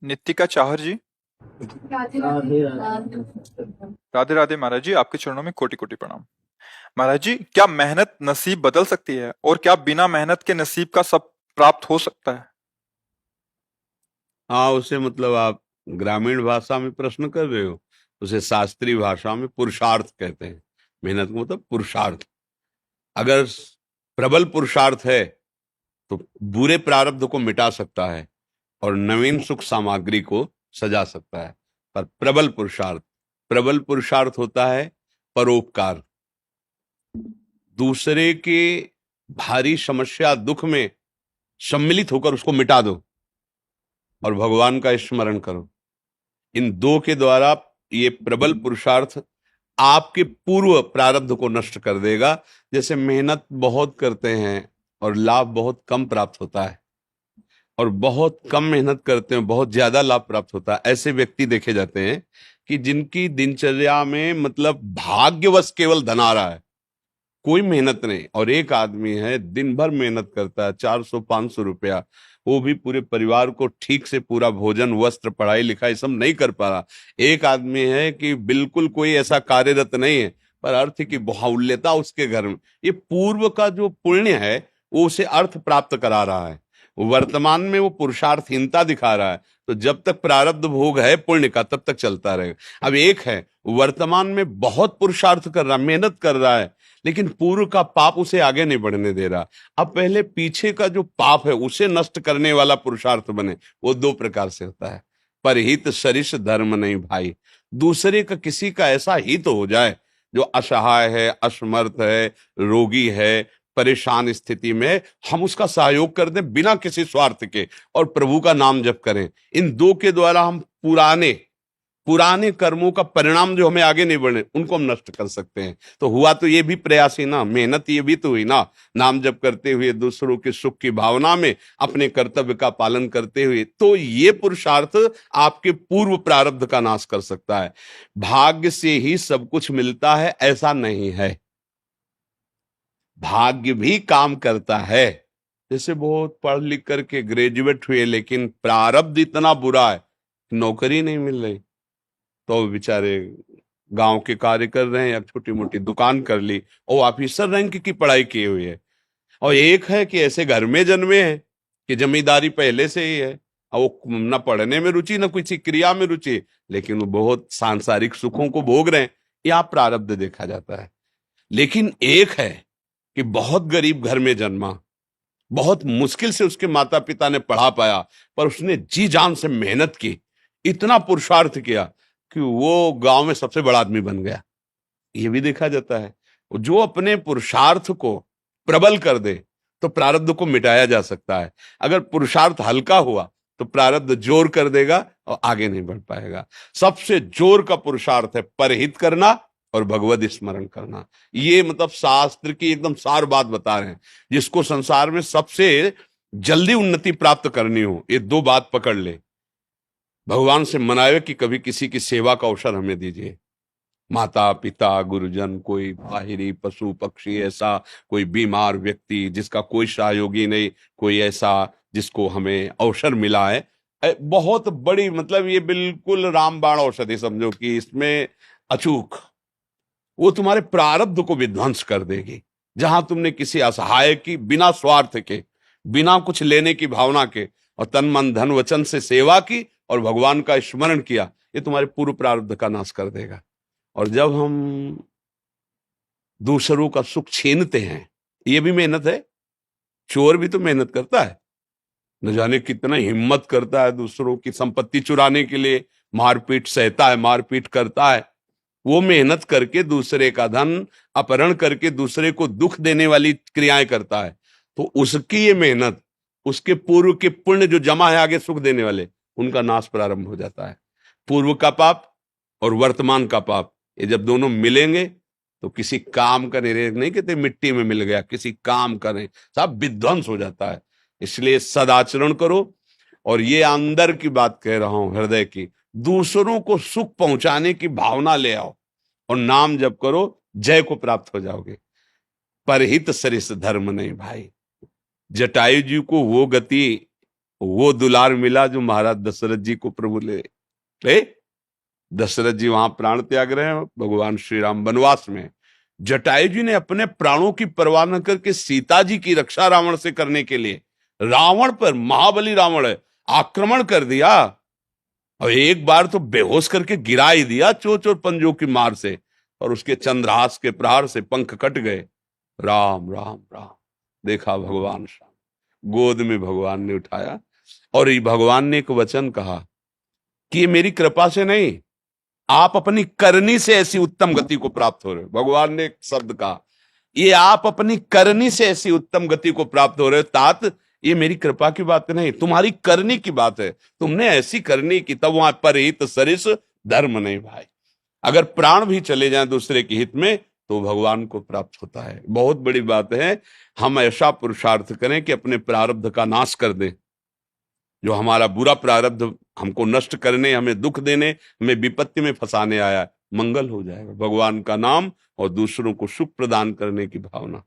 नित्तिका चाहर जी। राधे राधे। राधे राधे महाराज जी, आपके चरणों में कोटि कोटि प्रणाम। महाराज जी, क्या मेहनत नसीब बदल सकती है और क्या बिना मेहनत के नसीब का सब प्राप्त हो सकता है? हाँ, उसे मतलब आप ग्रामीण भाषा में प्रश्न कर रहे हो। उसे शास्त्रीय भाषा में पुरुषार्थ कहते हैं। मेहनत का मतलब पुरुषार्थ। अगर प्रबल पुरुषार्थ है तो बुरे प्रारब्ध को मिटा सकता है और नवीन सुख सामग्री को सजा सकता है। पर प्रबल पुरुषार्थ होता है परोपकार। दूसरे के भारी समस्या दुख में सम्मिलित होकर उसको मिटा दो और भगवान का स्मरण करो। इन दो के द्वारा ये प्रबल पुरुषार्थ आपके पूर्व प्रारब्ध को नष्ट कर देगा। जैसे मेहनत बहुत करते हैं और लाभ बहुत कम प्राप्त होता है, और बहुत कम मेहनत करते हैं बहुत ज्यादा लाभ प्राप्त होता है। ऐसे व्यक्ति देखे जाते हैं कि जिनकी दिनचर्या में मतलब भाग्यवश केवल धन आ रहा है, कोई मेहनत नहीं। और एक आदमी है दिन भर मेहनत करता है, 400-500 रुपया, वो भी पूरे परिवार को ठीक से पूरा भोजन वस्त्र पढ़ाई लिखाई सब नहीं कर पा रहा। एक आदमी है कि बिल्कुल कोई ऐसा कार्यरत नहीं है, पर अर्थ की बाहुल्यता उसके घर में। ये पूर्व का जो पुण्य है वो उसे अर्थ प्राप्त करा रहा है, वर्तमान में वो पुरुषार्थहीनता दिखा रहा है। तो जब तक प्रारब्ध भोग है पुण्य का तब तक चलता रहेगा। अब एक है वर्तमान में बहुत पुरुषार्थ कर रहा, मेहनत कर रहा है, लेकिन पूर्व का पाप उसे आगे नहीं बढ़ने दे रहा। अब पहले पीछे का जो पाप है उसे नष्ट करने वाला पुरुषार्थ बने। वो दो प्रकार से होता है। परहित सरिष धर्म नहीं भाई। दूसरे का किसी का ऐसा हित हो जाए जो असहाय है, असमर्थ है, रोगी है, परेशान स्थिति में, हम उसका सहयोग कर दें बिना किसी स्वार्थ के और प्रभु का नाम जप करें। इन दो के द्वारा हम पुराने पुराने कर्मों का परिणाम जो हमें आगे नहीं बढ़े उनको हम नष्ट कर सकते हैं। तो हुआ तो ये भी प्रयास ही ना, मेहनत ये भी तो हुई ना। नाम जप करते हुए दूसरों के सुख की भावना में अपने कर्तव्य का पालन करते हुए, तो ये पुरुषार्थ आपके पूर्व प्रारब्ध का नाश कर सकता है। भाग्य से ही सब कुछ मिलता है ऐसा नहीं है, भाग्य भी काम करता है। जैसे बहुत पढ़ लिख करके ग्रेजुएट हुए लेकिन प्रारब्ध इतना बुरा है, नौकरी नहीं मिल रही, तो बेचारे गांव के कार्य कर रहे हैं या छोटी मोटी दुकान कर ली और ऑफिसर रैंक की पढ़ाई किए हुए है। और एक है कि ऐसे घर में जन्मे हैं कि जमींदारी पहले से ही है, और वो न पढ़ने में रुचि न किसी क्रिया में रुचि, लेकिन वो बहुत सांसारिक सुखों को भोग रहे हैं। यहाँ प्रारब्ध देखा जाता है। लेकिन एक है कि बहुत गरीब घर में जन्मा, बहुत मुश्किल से उसके माता पिता ने पढ़ा पाया, पर उसने जी जान से मेहनत की, इतना पुरुषार्थ किया कि वो गांव में सबसे बड़ा आदमी बन गया। ये भी देखा जाता है। जो अपने पुरुषार्थ को प्रबल कर दे तो प्रारब्ध को मिटाया जा सकता है। अगर पुरुषार्थ हल्का हुआ तो प्रारब्ध जोर कर देगा और आगे नहीं बढ़ पाएगा। सबसे जोर का पुरुषार्थ है परहित करना और भगवत स्मरण करना। ये मतलब शास्त्र की एकदम सार बात बता रहे हैं। जिसको संसार में सबसे जल्दी उन्नति प्राप्त करनी हो, ये दो बात पकड़ ले। भगवान से मनावे कि कभी किसी की सेवा का अवसर हमें दीजिए। माता पिता गुरुजन, कोई बाहरी पशु पक्षी, ऐसा कोई बीमार व्यक्ति जिसका कोई सहयोगी नहीं, कोई ऐसा जिसको हमें अवसर मिला है, बहुत बड़ी मतलब ये बिल्कुल रामबाण औषधि समझो कि इसमें अचूक वो तुम्हारे प्रारब्ध को विध्वंस कर देगी। जहां तुमने किसी असहाय की बिना स्वार्थ के, बिना कुछ लेने की भावना के और तन मन धन वचन से सेवा की और भगवान का स्मरण किया, ये तुम्हारे पूर्व प्रारब्ध का नाश कर देगा। और जब हम दूसरों का सुख छीनते हैं, ये भी मेहनत है। चोर भी तो मेहनत करता है, न जाने कितना हिम्मत करता है दूसरों की संपत्ति चुराने के लिए, मारपीट सहता है, मारपीट करता है। वो मेहनत करके दूसरे का धन अपहरण करके दूसरे को दुख देने वाली क्रियाएं करता है। तो उसकी ये मेहनत, उसके पूर्व के पुण्य जो जमा है आगे सुख देने वाले, उनका नाश प्रारंभ हो जाता है। पूर्व का पाप और वर्तमान का पाप, ये जब दोनों मिलेंगे तो किसी काम का नहीं कहते मिट्टी में मिल गया, किसी काम का नहीं, सब विध्वंस हो जाता है। इसलिए सदाचरण करो। और ये अंदर की बात कह रहा हूं, हृदय की, दूसरों को सुख पहुंचाने की भावना ले आओ और नाम जप करो, जय को प्राप्त हो जाओगे। परहित सरिस धर्म नहीं भाई। जटायु जी को वो गति वो दुलार मिला जो महाराज दशरथ जी को प्रभु ले दशरथ जी वहां प्राण त्याग रहे हैं, भगवान श्री राम वनवास में। जटायु जी ने अपने प्राणों की परवाह न करके सीता जी की रक्षा रावण से करने के लिए रावण पर, महाबली रावण है, आक्रमण कर दिया और एक बार तो बेहोश करके गिरा ही दिया चोंच और पंजों की मार से, और उसके चंद्रहास के प्रहार से पंख कट गए। राम राम राम। देखा भगवान श्याम, गोद में भगवान ने उठाया और ये भगवान ने एक वचन कहा कि ये मेरी कृपा से नहीं, आप अपनी करनी से ऐसी उत्तम गति को प्राप्त हो रहे हो। भगवान ने एक शब्द कहा, ये आप अपनी करनी से ऐसी उत्तम गति को प्राप्त हो रहे हो। तात, ये मेरी कृपा की बात नहीं, तुम्हारी करनी की बात है। तुमने ऐसी करनी की, तब वहां परहित सरिस धर्म नहीं भाई। अगर प्राण भी चले जाएं दूसरे के हित में तो भगवान को प्राप्त होता है। बहुत बड़ी बात है, हम ऐसा पुरुषार्थ करें कि अपने प्रारब्ध का नाश कर दें। जो हमारा बुरा प्रारब्ध हमको नष्ट करने, हमें दुख देने, हमें विपत्ति में फंसाने आया, मंगल हो जाएगा। भगवान का नाम और दूसरों को सुख प्रदान करने की भावना।